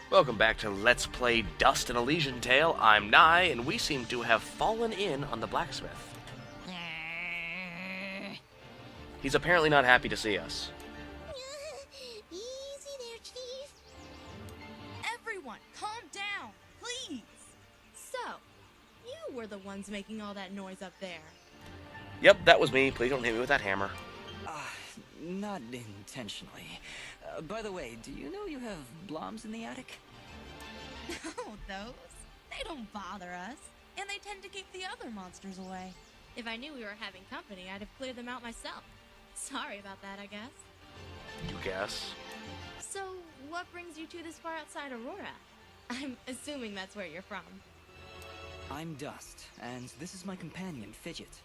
Welcome back to Let's Play Dust and Elysian Tale. I'm Nye, and we seem to have fallen in on the blacksmith. He's apparently not happy to see us. Easy there, Chief. Everyone, calm down, please. So, you were the ones making all that noise up there. Yep, that was me. Please don't hit me with that hammer. Not intentionally. By the way, do you know you have bloms in the attic? Oh, those? They don't bother us, and they tend to keep the other monsters away. If I knew we were having company, I'd have cleared them out myself. Sorry about that, I guess. You guess? So, what brings you two this far outside Aurora? I'm assuming that's where you're from. I'm Dust, and this is my companion, Fidget.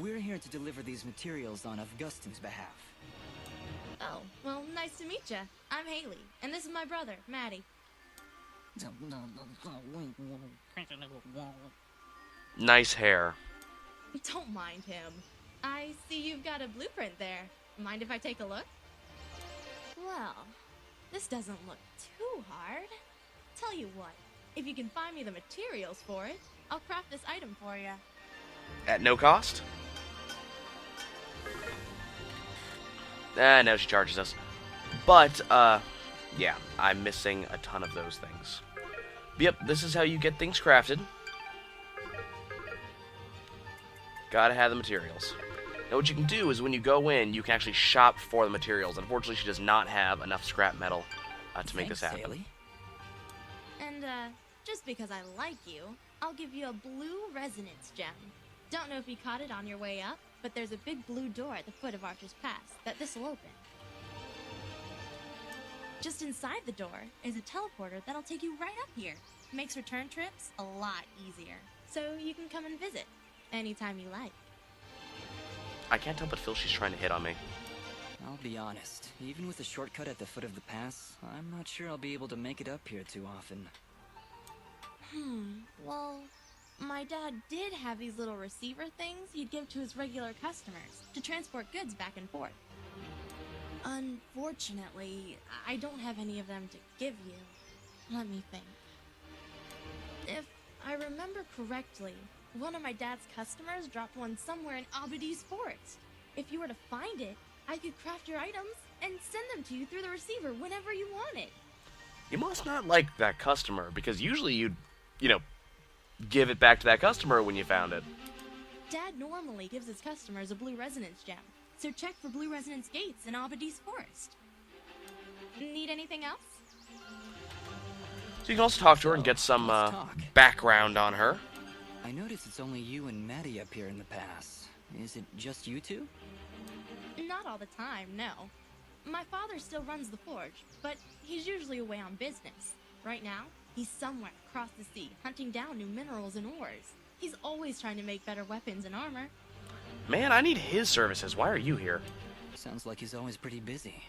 We're here to deliver these materials on Augustin's behalf. Oh, well, nice to meet you. I'm Haley, and this is my brother, Maddie. Nice hair. Don't mind him. I see you've got a blueprint there. Mind if I take a look? Well, this doesn't look too hard. Tell you what, if you can find me the materials for it, I'll craft this item for you. At no cost? No, she charges us. But, yeah, I'm missing a ton of those things. Yep, this is how you get things crafted. Gotta have the materials. Now what you can do is when you go in, you can actually shop for the materials. Unfortunately, she does not have enough scrap metal to make this happen. Haley. And, just because I like you, I'll give you a blue resonance gem. Don't know if you caught it on your way up, but there's a big blue door at the foot of Archer's Pass that this'll open. Just inside the door is a teleporter that'll take you right up here. Makes return trips a lot easier. So you can come and visit anytime you like. I can't help but feel she's trying to hit on me. I'll be honest, even with a shortcut at the foot of the pass, I'm not sure I'll be able to make it up here too often. Well, my dad did have these little receiver things he'd give to his regular customers to transport goods back and forth. Unfortunately, I don't have any of them to give you. Let me think. If I remember correctly, one of my dad's customers dropped one somewhere in Abadi's forest. If you were to find it, I could craft your items and send them to you through the receiver whenever you wanted. You must not like that customer, because usually you'd, give it back to that customer when you found it. Dad normally gives his customers a blue resonance gem, so check for blue resonance gates in Abadi's forest. Need anything else? So you can also talk to her and get some Let's talk. background on her. I noticed it's only you and Maddie up here in the pass. Is it just you two? Not all the time, no. My father still runs the forge, but he's usually away on business. Right now, he's somewhere across the sea, hunting down new minerals and ores. He's always trying to make better weapons and armor. Man, I need his services. Why are you here? Sounds like he's always pretty busy.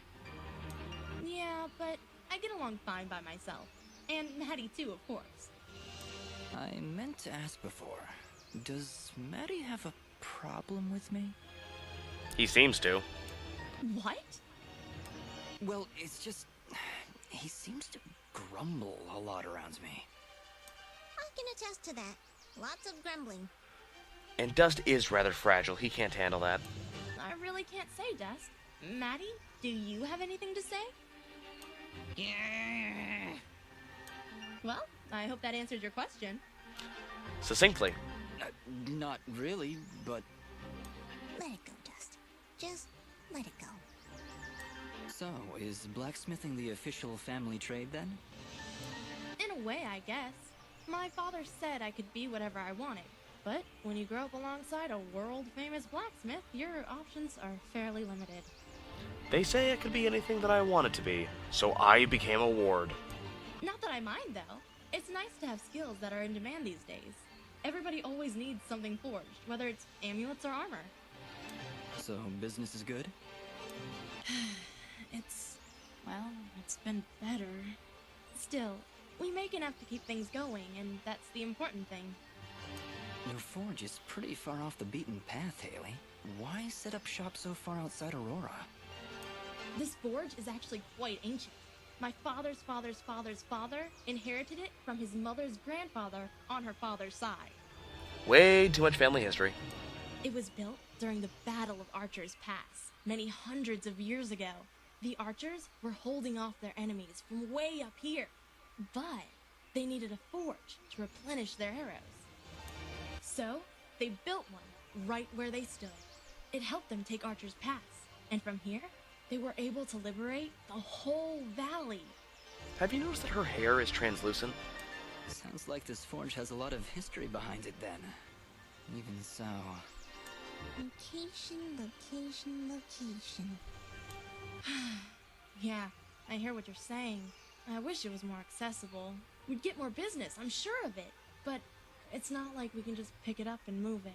Yeah, but I get along fine by myself. And Maddie too, of course. I meant to ask before, does Maddie have a problem with me? He seems to. What? Well, it's just... he seems to grumble a lot around me. I can attest to that. Lots of grumbling. And Dust is rather fragile. He can't handle that. I really can't say, Dust. Maddie, do you have anything to say? Yeah. Well, I hope that answered your question. Succinctly. Not really, but... Let it go, Dust. Just let it go. So, is blacksmithing the official family trade then? In a way, I guess. My father said I could be whatever I wanted. But when you grow up alongside a world-famous blacksmith, your options are fairly limited. They say it could be anything that I want it to be, so I became a ward. Not that I mind, though. It's nice to have skills that are in demand these days. Everybody always needs something forged, whether it's amulets or armor. So, business is good? It's been better. Still, we make enough to keep things going, and that's the important thing. Your forge is pretty far off the beaten path, Haley. Why set up shop so far outside Aurora? This forge is actually quite ancient. My father's father's father's father inherited it from his mother's grandfather on her father's side. Way too much family history. It was built during the Battle of Archer's Pass, many hundreds of years ago. The archers were holding off their enemies from way up here, but they needed a forge to replenish their arrows. So, they built one right where they stood. It helped them take Archer's Pass, and from here, they were able to liberate the whole valley. Have you noticed that her hair is translucent? Sounds like this forge has a lot of history behind it then. Even so... Location, location, location. Yeah, I hear what you're saying. I wish it was more accessible. We'd get more business, I'm sure of it. But it's not like we can just pick it up and move it.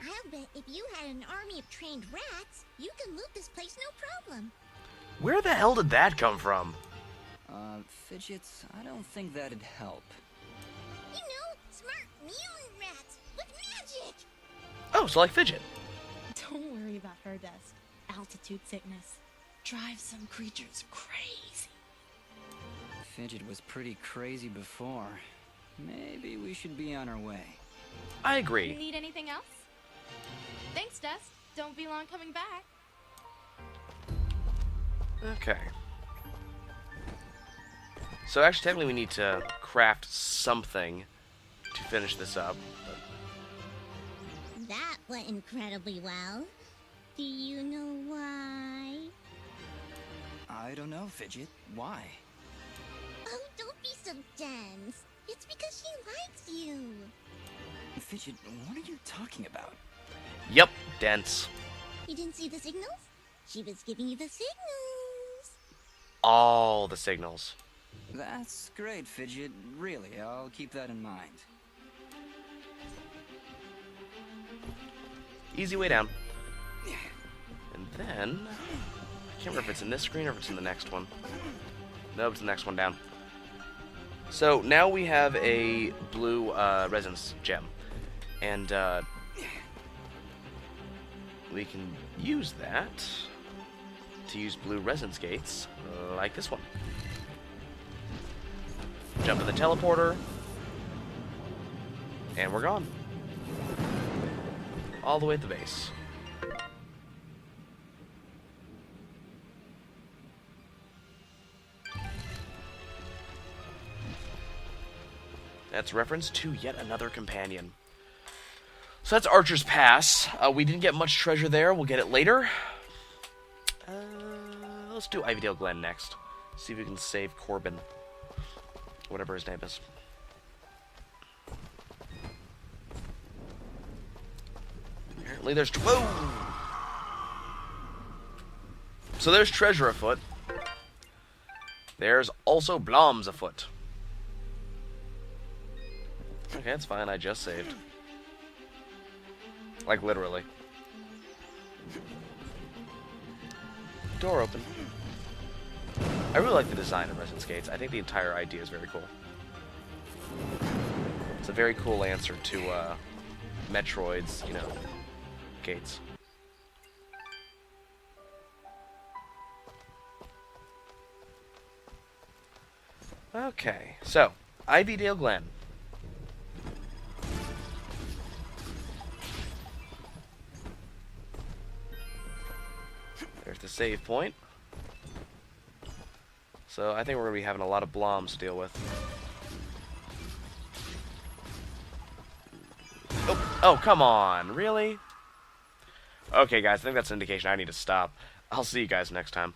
I'll bet if you had an army of trained rats, you could loot this place no problem. Where the hell did that come from? Fidgets, I don't think that'd help. You know, smart mutant rats with magic! Oh, so like Fidget. Don't worry about her, Dust. Altitude sickness drives some creatures crazy. Fidget was pretty crazy before. Maybe we should be on our way. I You agree. need anything else? Thanks, Dust. Don't be long coming back. Okay. So actually, technically, we need to craft something to finish this up. But That went incredibly well. Do you know why? I don't know, Fidget. Why? Oh, don't be so dense. It's because she likes you. Fidget, what are you talking about? Yep, dense. You didn't see the signals? She was giving you the signals. All the signals. That's great, Fidget. Really, I'll keep that in mind. Easy way down. And then... I can't remember if it's in this screen or if it's in the next one. Nope, it's the next one down. So, now we have a blue resonance gem. And, we can use that to use blue resonance gates, like this one. Jump to the teleporter, and we're gone. All the way at the base. That's reference to yet another companion. So that's Archer's Pass. We didn't get much treasure there. We'll get it later. Let's do Ivydale Glen next. See if we can save Corbin. Whatever his name is. Apparently there's... Whoa! So there's treasure afoot. There's also Bloms afoot. Okay, that's fine. I just saved. Like, literally. Door open. I really like the design of Resonance Gates. I think the entire idea is very cool. It's a very cool answer to, Metroid's, you know, gates. Okay, so, Ivydale Glen. There's the save point. So I think we're going to be having a lot of bloms to deal with. Oh, come on. Really? Okay, guys, I think that's an indication I need to stop. I'll see you guys next time.